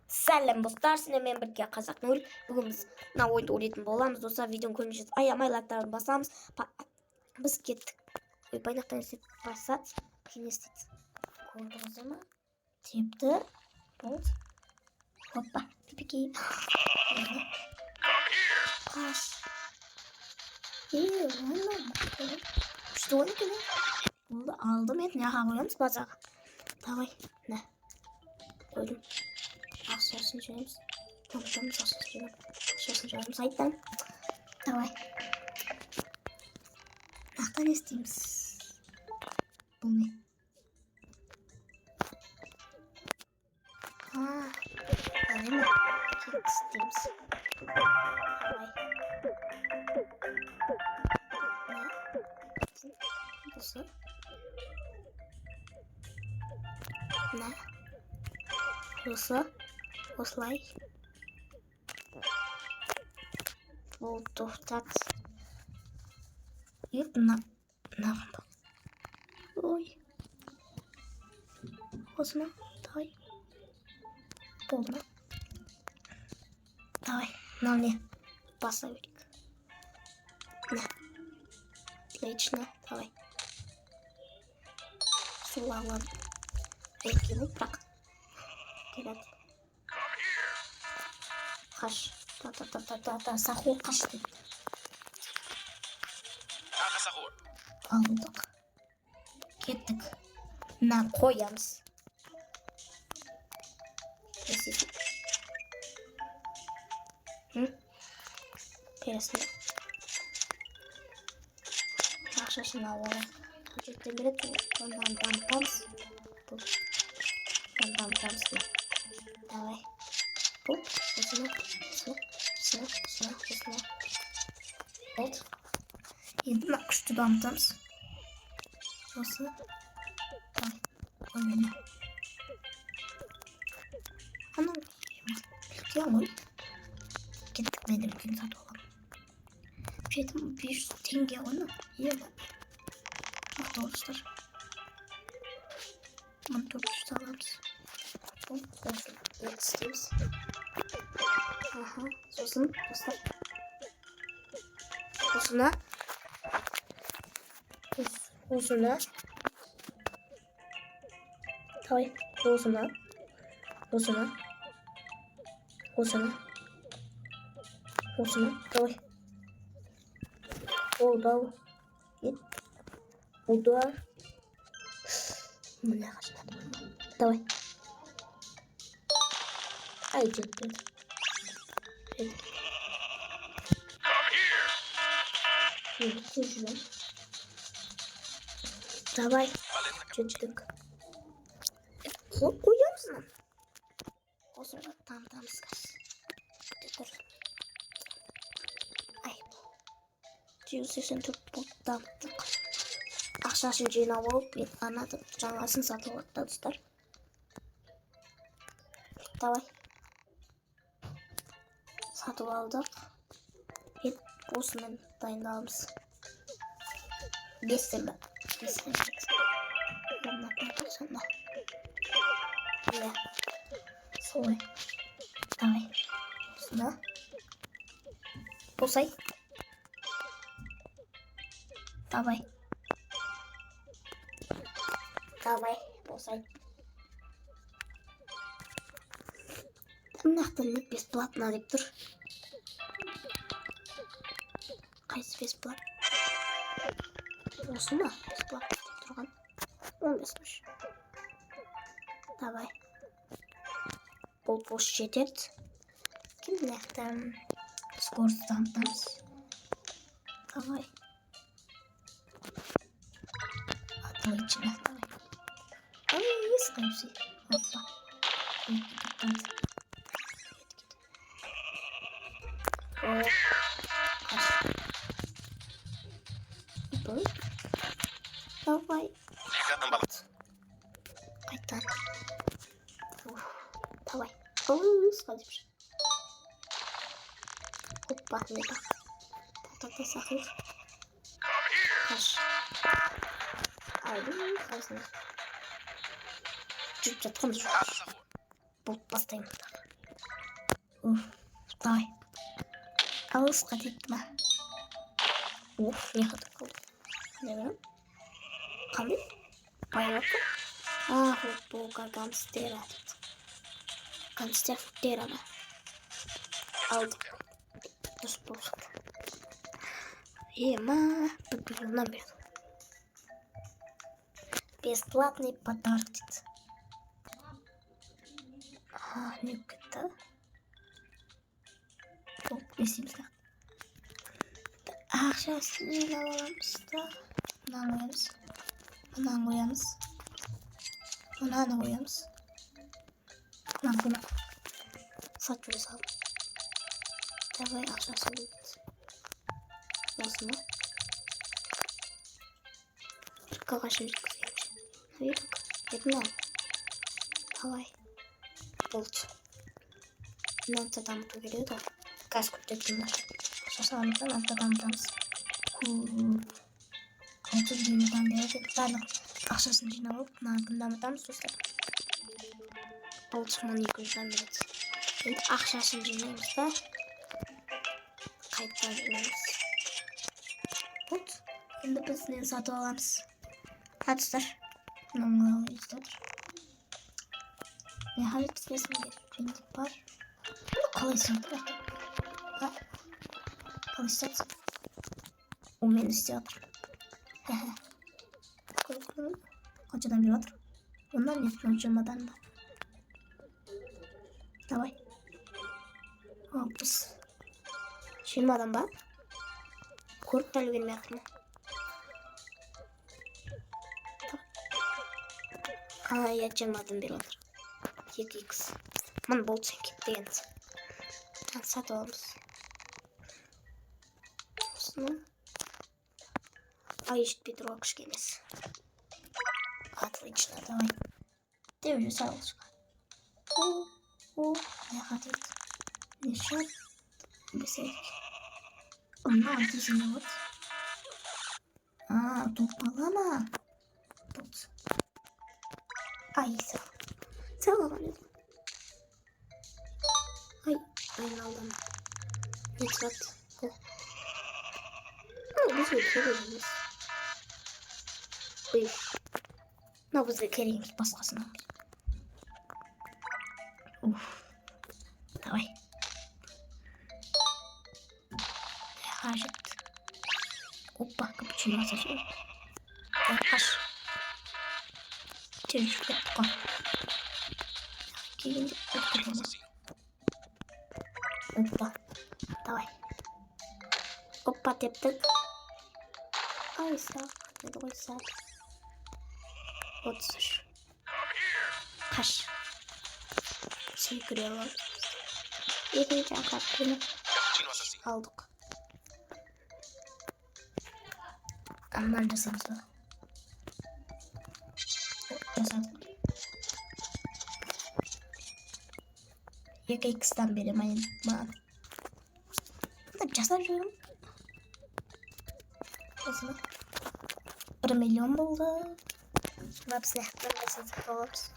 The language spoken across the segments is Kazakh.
Сәлем достар, сіздермен бірге қазақ нөл. Бүгін біз мына ойынды ойнайтын боламыз. Достар, видеоны көрмейсіз, аямай лайктарын басамыз. Біз кеттік. Ой, байнақтан істеп басады. Кейін істейді. Көрдіңіз ме? Тепті. Вот. Hoppa. Пипики. Қаш. Что он екен? Болды, алдым ет. Неға қоямыз базаға. Давай. На. Қойдым. Ақшасын жөнеміз. Тамтамыз ақшасын жөнем. Ақшасын жөнеміз айттан. Давай. Нақтан естейміз. Бұл не? Әрине. Кет істейміз. Давай. Ne? Осы. Ne? Осы. Осылай. Бұл тоқтат. И мынаған ба. Ой. Осыны. Давай. Болды ма? Давай. Мынау не? Баса берейік. На. Отлично. Давай. Су алам. Редкий бұл бірақ. Келеді. Қаш. Та-та-та-та-та. Сахур қаш дейді. Алдық. Кеттік. На, қоямыз. Пересінде. Ақшасын алуға. Жетті береді. Бам-бам-бам-бамс. Бұл. Бам-бам-бамс. Давай. Бұл. Осыны. Болды. Енді мына күшті бамтамыз. Осы. Давай. Ой, мені. Анау. Білте ғой. Кеттік мен де үлкен сатып аламын. 500 теңге ғой. Ема. Мықты достар. 1400 аламыз. Бұл. Осыны істейміз. Аха. Сосын достар. Осыны. Осыны. Давай. Осыны. Осыны. Осыны. Осыны. Давай. Oldu. Git. Oldu. Мына қашады. Давай. Ай, жетті. Жүрем. Давай. Жетістік. Қоямызын. Осыға там-тамыз қаш. Тұр. Ай. 284 бұлттамдық. Ақшасын жинап алып, анады жаңасын сатып алды достар. Давай. Сатып алдық. Осымен дайындалымыз. 5 ба? 5 сонда. Иә. Солай. Давай. Осында. Босай. Давай. Давай. Босай. Мынақтан бесплатно деп тұр. Қайсы бесплат? Осы ма? Бесплат деп тұрған. 15-міш. Давай. Бұл бош жетеді. Кімдіктен скорость дамытамыз. Давай. Отлично. Давай. Ай, ескайся. Опа. Давай. Қайтан. Давай. Сходим. Опа, не так. Та-та-та, сахар. Қаш. Айды, қайсың. Жүріп жатқан жоқ. Бұл бастаймын. Давай. Алысқа теттім ма? Не хатып қалды? Не берем? Қандай? Байраққа? Футболка, гангстера. Гангстер футболка ма? Алдық. Дұрыс болсын. Ема, подпилынан берді. Бесплатный подарок дейді. Не кетті? Не істейміз да? Ақшасын жинап аламыз да. Мынаны қоямыз. Мынаны қоямыз. Мынаны қоямыз. Мынаны сатып салып. Давай ақшасын қойды. Осыны. Қағашын жеткіземіз. Видок. Етін ал. Давай. Болды. Мынаны дамыту керек еді. Газ көтертім бар. Шашалымыздан антта дамытамыз. 6 миллиондан бері барлық ақшасын жинап алып, мынаны дамытамыз достар. 6200-дан береді. Енді ақшасын жинаймыз да. Қайтадан жинаймыз. Болды. Енді біз нені сатып аламыз. Достар. Мынаны алайыздар. Ne hayır kesinlikle bindik var. Kalışın da. Ha. Kalışacağız. O beni istiyor. Kocadan bir var. Ondan nefret uçurmadan da. Давай. Hopuz. Şimdi adam bak. Korkmalı benim aklıma. Yaşamadım bir olur. 7x. Bana bol çekip değil. Sat olmuş. Aslında. Ayışt bir drog şkeniz. Отлично, давай. Ты уже салочка. Я хотел. Еще. Беседки. Она отлично вот. Тут полама. Тут. Aysa. Tamam anladım. Aynı aldım. Nitrat. Biz bir şey yapıyoruz. Nabız ve kerimlik baskısına. Давай. Хажет. Опа, капучино сажу. Аш. Çocuk yaptık o. Gelin yaptık. Hoppa. Давай. Hoppa yaptık. Ay sağ. Ne de koysa. 30. Kaş. Şey kırıyorlar. Yedinci kartını aldık. Anlar da sanırım. Yaka X'ten beri main. Da casarıyorum. Nasıl? 1 milyon buldu. Hepsi nasıl oluruz?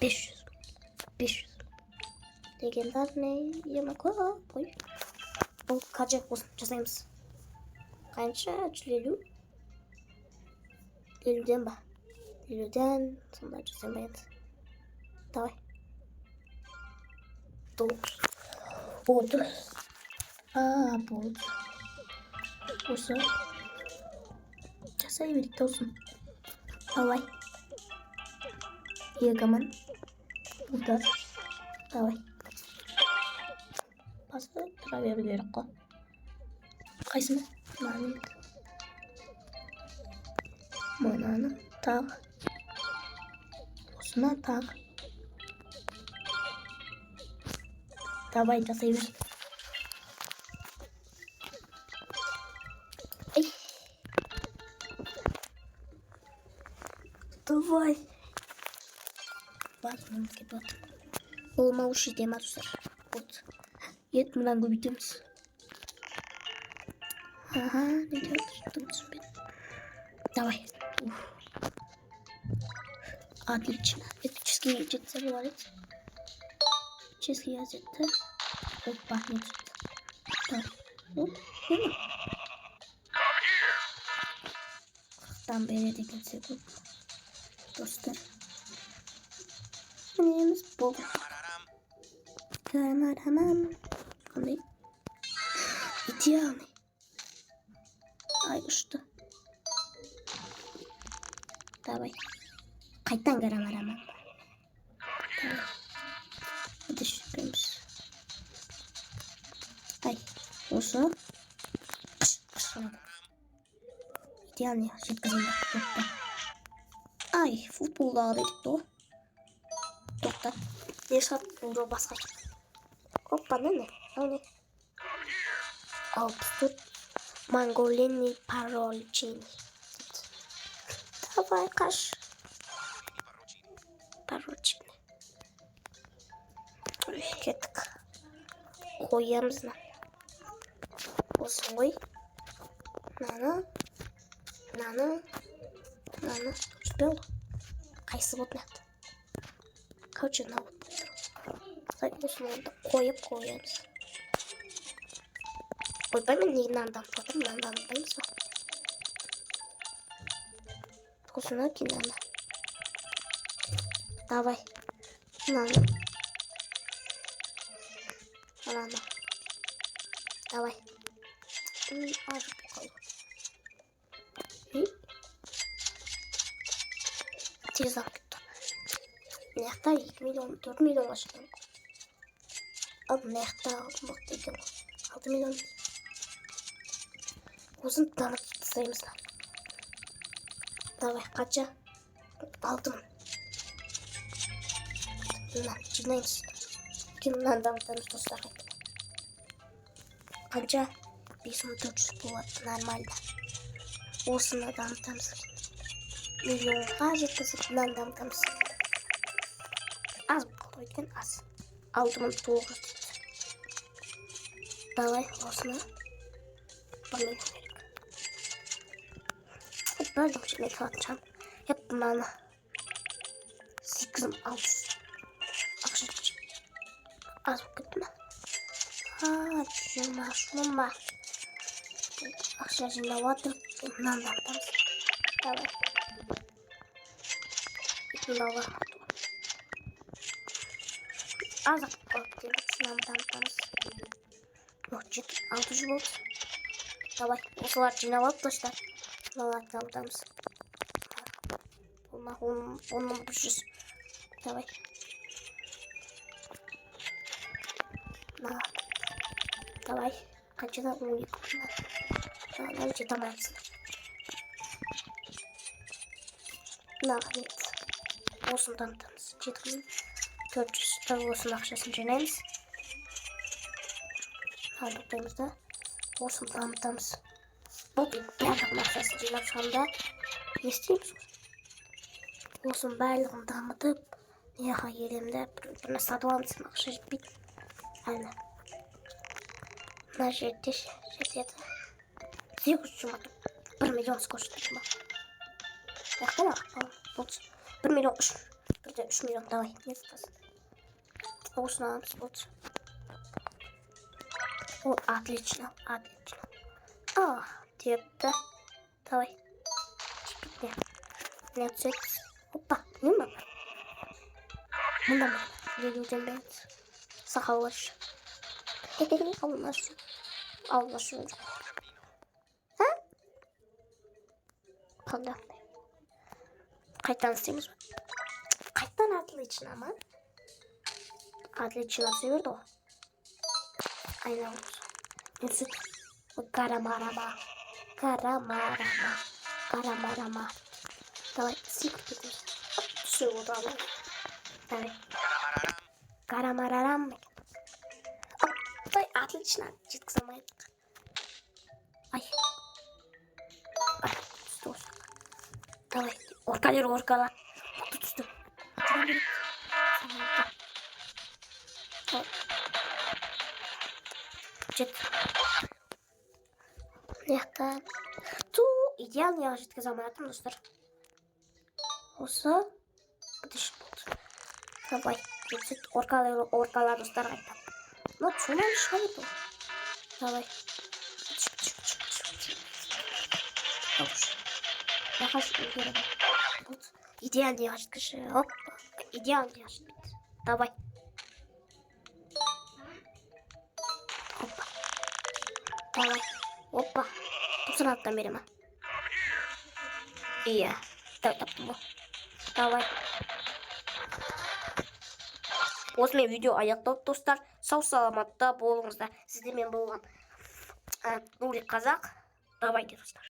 500. 500. Legendar ne? Yemek koy. Bu kaçak olsun. Casayımız. Kança açılıyor. Lülden bak. Lülden sonra casayım. Давай. 9. Oldu. Oldu. Olsa. Casayı birlikte olsun. Давай. Yegaman. Burada. Давай. Pası travya biliyorum ko. Kaysını? Mani. Mananı. Tağ. Osman tağ. Давай, casayı bir. Давай. Bakın ki bak. Olma uşu demezler. Ot. Yetmeden göbütümüz. Ne diyorsunuz ben? Давай. Отлично. Это чешский язык. Чешский язык. Hoppa ne çıktı? Tamam. Hop. Değil mi? Tam böyle de gitsek. Dostlar. Neyimiz bu? Kameraman. Hani? İtiyor. Ay uçtu. Давай. Kayıttan kameraman. Tamam. Hadi şükrümüz. Ay. Olsun. İdealnie się zgadza. Ay futbolda aldık da. Doktor. Yaşat futbolda basar. Hoppa ne? O ne? Absürt. Mangolini parolcini. Давай kaç. Parolcini. Kettik. Koyarız lan. Olsun koy. Nana. Что было? Қайсы вот нет. Короче, на вот. Осыны қойып. Ойбаймен неге мынаны потом мынаны дамытамыз ба? Осыны кинаны. Давай. Мынаны. Давай. Ажып қой. Tez aldık. Nehtar 2 milyon, 4 milyon aşkım. Abi nehtar aldım bak dedim. 6 milyon. Uzun tanık sayımızlar. Davay kaça? Aldım. Lan cinayız. Kimden damıtlarız dostlar. Kaça? 1400 bu normalde. Olsun da damıtlarız. Milyonga жеткізіп мынаны дамытамыз. Аз болды екен, аз. Алдымын 9 дейді. Давай осыны 1 миллион керек. Бөлдім ішіне қалатыншам. Еп мынаны 8600 ақша кетші. Аз болып кетті ма? Жұма. Ақша жинап отырып мынаны дамытамыз. Давай. Lava. Azak korktu. Sınavdan tanız. Yok 600 volt. Давай. Осылар жинап алып достар. Мыналарды дамытамыз. Болма 10.100. Давай. Давай. Қаншада 12. Давай жете алмаймыз. Нағмет. Olsun tanıtımız. 7400 olsun akşasını cenemiz. Aldıklarımızda olsun tanıtımız. Bu bir berlik akşasını cenem şu anda. Ne istiyoruz? Olsun berliğini tanıtıp niye yerimde birine satıp almışsın akşa bit. Aynen. Жетеді. 800 жұматып 1 миллион скоростым ба. Яқтан ақпал. 1 миллион 3. Бірде 3 миллион давай. Не спасын. Осыны аламыз. О, отлично. Депті. Давай. Не түсет. Опа, не ма? Мұнда ма? Елуден бәйт. Сақалаш. Аллаш. Ha? Kaldı. Kayıttan isteyimiz var. Kayıttan adlı için ama. Adlı için atıyordu o. Aynen. Neyse. Karamarama. Давай, сик gidiyoruz. Все, вот она. Давай. Карамарарам. Ой, отлично. Читка самая. Ай. Что? Давай. Оркала. Тут что? Чет. Яка. Ту идеально я жидко замаратым, достар. Осы. Бітіш болды. Давай. Оркалар достар қайтам. Lan çoğlamış hayır bu. Давай. Я хочу вот идеальный ящик. Оп. Идеальный ящик. Давай. Опа. Давай. Опа. Сразу берем. İyi. Tamam. Давай. Осымен видео аяқталды достар. Сау саламатта болыңыздар. Сіздермен болған Нурик Қазақ. Давайте достар.